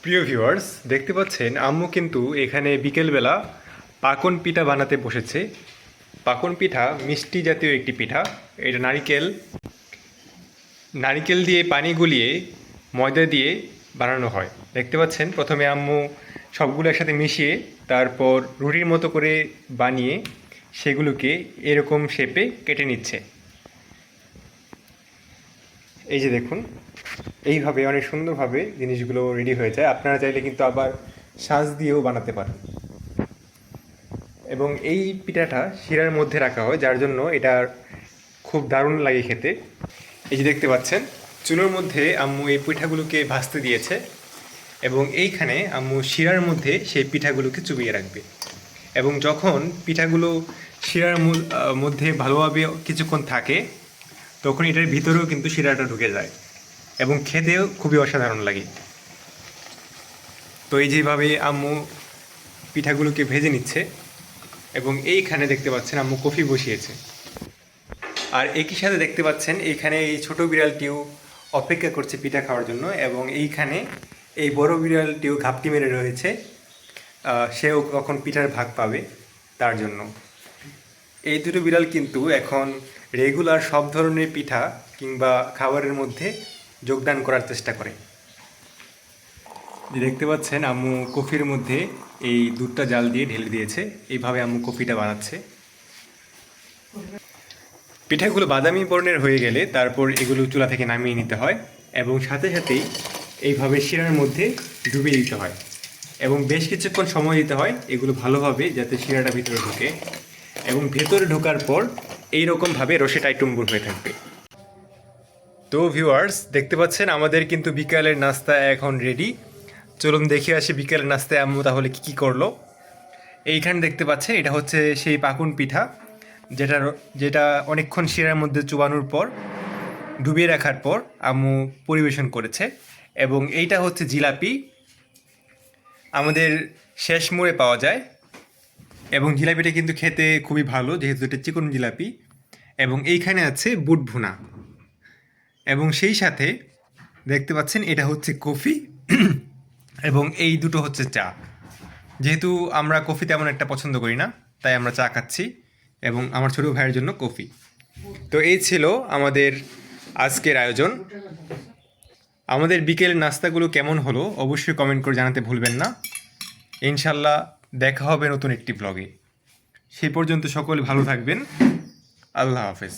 প্রিয় ভিউয়ার্স, দেখতে পাচ্ছেন আম্মু কিন্তু এখানে বিকেলবেলা পাকন পিঠা বানাতে বসেছে। পাকন পিঠা মিষ্টি জাতীয় একটি পিঠা। এটা নারিকেল নারিকেল দিয়ে পানি গুলিয়ে ময়দা দিয়ে বানানো হয়। দেখতে পাচ্ছেন প্রথমে আম্মু সবগুলো একসাথে মিশিয়ে তারপর রুটির মতো করে বানিয়ে সেগুলোকে এরকম শেপে কেটে নিচ্ছে। এই যে দেখুন, এইভাবে অনেক সুন্দরভাবে জিনিসগুলো রেডি হয়ে যায়। আপনারা চাইলে কিন্তু আবার সাজ দিয়েও বানাতে পারেন। এবং এই পিঠাটা শিরার মধ্যে রাখা হয়, যার জন্য এটা খুব দারুণ লাগে খেতে। এই যে দেখতে পাচ্ছেন, চুলোর মধ্যে আম্মু এই পিঠাগুলোকে ভাজতে দিয়েছে এবং এইখানে আম্মু শিরার মধ্যে সেই পিঠাগুলোকে চুবিয়ে রাখবে। এবং যখন পিঠাগুলো শিরার মধ্যে ভালোভাবে কিছুক্ষণ থাকে, তখন এটার ভিতরেও কিন্তু শিরাটা ঢুকে যায় এবং খেতেও খুবই অসাধারণ লাগে। তো এই যেভাবে আম্মু পিঠাগুলোকে ভেজে নিচ্ছে এবং এইখানে দেখতে পাচ্ছেন আম্মু কফি বসিয়েছে। আর একই সাথে দেখতে পাচ্ছেন এইখানে এই ছোট বিড়ালটিও অপেক্ষা করছে পিঠা খাওয়ার জন্য, এবং এইখানে এই বড় বিড়ালটিও ঘাপটি মেরে রয়েছে, সেও কখন পিঠার ভাগ পাবে তার জন্য। এই দুটো বিড়াল কিন্তু এখন রেগুলার সব ধরনের পিঠা কিংবা খাবারের মধ্যে যোগদান করার চেষ্টা করে। যে দেখতে পাচ্ছেন আম্মু কফির মধ্যে এই দুধটা জাল দিয়ে ঢেলে দিয়েছে। এইভাবে আম্মু কফিটা বানাচ্ছে। পিঠাগুলো বাদামি বর্ণের হয়ে গেলে তারপর এগুলো চুলা থেকে নামিয়ে নিতে হয় এবং সাথে সাথেই এইভাবে শিরার মধ্যে ডুবিয়ে দিতে হয় এবং বেশ কিছুক্ষণ সময় দিতে হয় এগুলো ভালোভাবে যাতে শিরাটা ভিতরে ঢোকে, এবং ভেতরে ঢোকার পর এইরকমভাবে রসে টাইটুম্বুর হয়ে থাকবে। তো ভিউয়ার্স, দেখতে পাচ্ছেন আমাদের কিন্তু বিকালের নাস্তা এখন রেডি। চলুন দেখে আসি বিকেলের নাস্তায় আম্মু তাহলে কী করলো। এইখানে দেখতে পাচ্ছেন এটা হচ্ছে সেই পাকুন পিঠা, যেটা অনেকক্ষণ শিরার মধ্যে চুবানোর পর ডুবিয়ে রাখার পর আম্মু পরিবেশন করেছে। এবং এইটা হচ্ছে জিলাপি, আমাদের শেষ মোড়ে পাওয়া যায়। এবং জিলাপিটা কিন্তু খেতে খুবই ভালো, যেহেতু এটা চিকন জিলাপি। এবং এইখানে আছে বুট ভুনা, এবং সেই সাথে দেখতে পাচ্ছেন এটা হচ্ছে কফি এবং এই দুটো হচ্ছে চা। যেহেতু আমরা কফি তেমন একটা পছন্দ করি না, তাই আমরা চা খাচ্ছি, এবং আমার ছোটো ভাইয়ের জন্য কফি। তো এই ছিল আমাদের আজকের আয়োজন। আমাদের বিকেলের নাস্তাগুলো কেমন হলো অবশ্যই কমেন্ট করে জানাতে ভুলবেন না। ইনশাল্লাহ দেখা হবে নতুন একটি ব্লগে। সেই পর্যন্ত সকলে ভালো থাকবেন। আল্লাহ হাফেজ।